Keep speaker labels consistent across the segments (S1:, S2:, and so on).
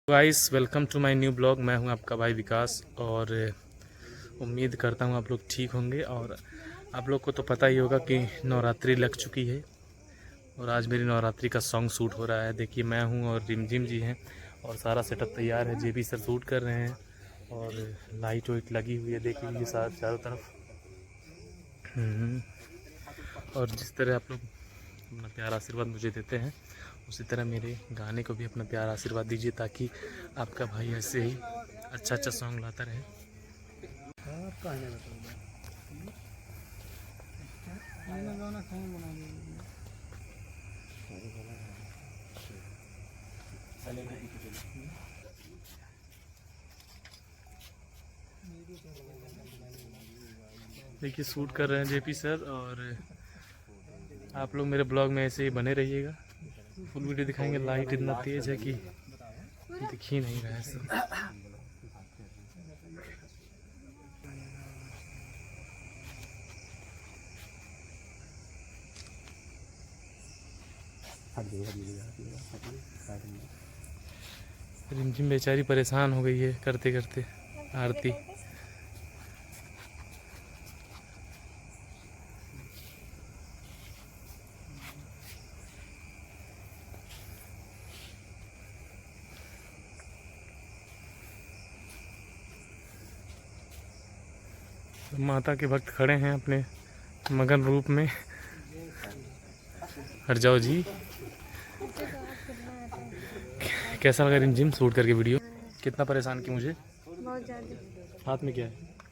S1: Guys welcome to my new blog. मैं हूं आपका भाई विकास और उम्मीद करता हूं आप लोग ठीक होंगे। और आप लोग को तो पता ही होगा कि नवरात्रि लग चुकी है और आज मेरी नवरात्रि का सॉन्ग शूट हो रहा है। देखिए मैं हूं और रिमझिम जी हैं और सारा सेटअप तैयार है। जेबी सर शूट कर रहे हैं और लाइट वाइट लगी हुई है, देख लीजिए चारों तरफ। और जिस तरह आप लोग अपना प्यारा आशीर्वाद मुझे देते हैं उसी तरह मेरे गाने को भी अपना प्यारा आशीर्वाद दीजिए ताकि आपका भाई ऐसे ही अच्छा सॉन्ग लाता रहे। देखिए शूट कर रहे हैं जेपी सर और आप लोग मेरे ब्लॉग में ऐसे ही बने रहिएगा। फुल वीडियो दिखाएंगे। लाइट इतना तेज है कि दिख ही नहीं रहा है सब। रिमझिम बेचारी परेशान हो गई है करते करते आरती। माता के भक्त खड़े हैं अपने मगन रूप में। हट जाओ जी। कैसा लगा रिमझिम शूट करके वीडियो? कितना परेशान की मुझे?
S2: बहुत ज्यादा।
S1: हाथ में क्या है?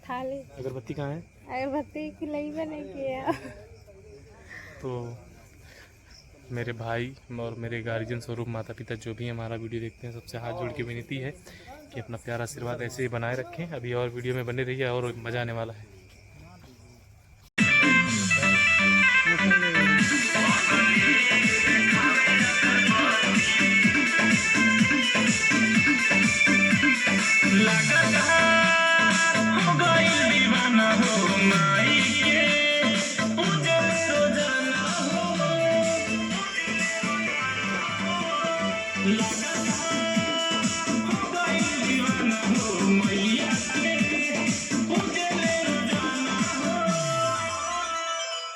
S2: थाली।
S1: अगरबत्ती कहाँ है?
S2: अगरबत्ती खिलाई नहीं किया।
S1: तो मेरे भाई और मेरे गार्जियन स्वरूप माता पिता जो भी हमारा वीडियो देखते हैं सबसे हाथ जोड़ के विनती है कि अपना प्यारा आशीर्वाद ऐसे ही बनाए रखें। अभी और वीडियो में बने रहिए और मज़ा आने वाला है।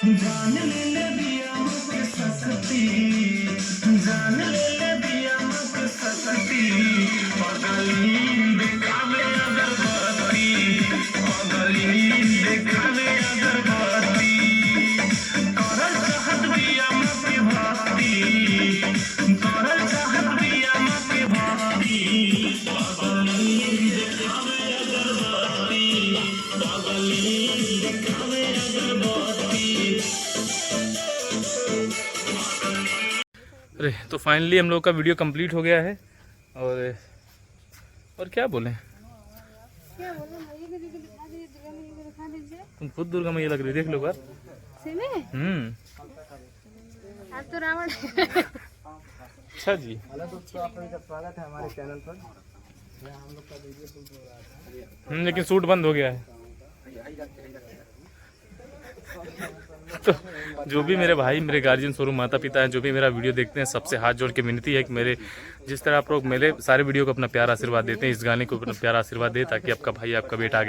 S3: जान ले दिया मुझे सस्ती, जान ले दिया मुझे सस्ती। पगली दिखावे अगरबत्ती, पगली दिखावे अगरबत्ती। करल चाहत दिया मुझे भक्ति, करल चाहत दिया मुझे भक्ति। पगली दिखावे अगरबत्ती, पगली दिखावे अगरबत्ती।
S1: अरे तो फाइनली हम लोग का वीडियो कंप्लीट हो गया है और क्या बोलें। तुम खुद दुर्गा मैया लग रही, देख लो बार।
S2: आप तो रावण।
S1: अच्छा जी।
S4: हेलो दोस्तों, आप लोगों का स्वागत है हमारे चैनल पर। हम लोग का वीडियो शूट हो रहा था
S1: लेकिन शूट बंद हो गया है। तो जो भी मेरे भाई मेरे गार्जियन स्वरूप माता पिता हैं जो भी मेरा वीडियो देखते हैं सबसे हाथ जोड़ के विनती है कि मेरे जिस तरह आप लोग मेरे सारे वीडियो को अपना प्यारा आशीर्वाद देते हैं इस गाने को अपना प्यारा आशीर्वाद दे ताकि आपका भाई आपका बेटा आगे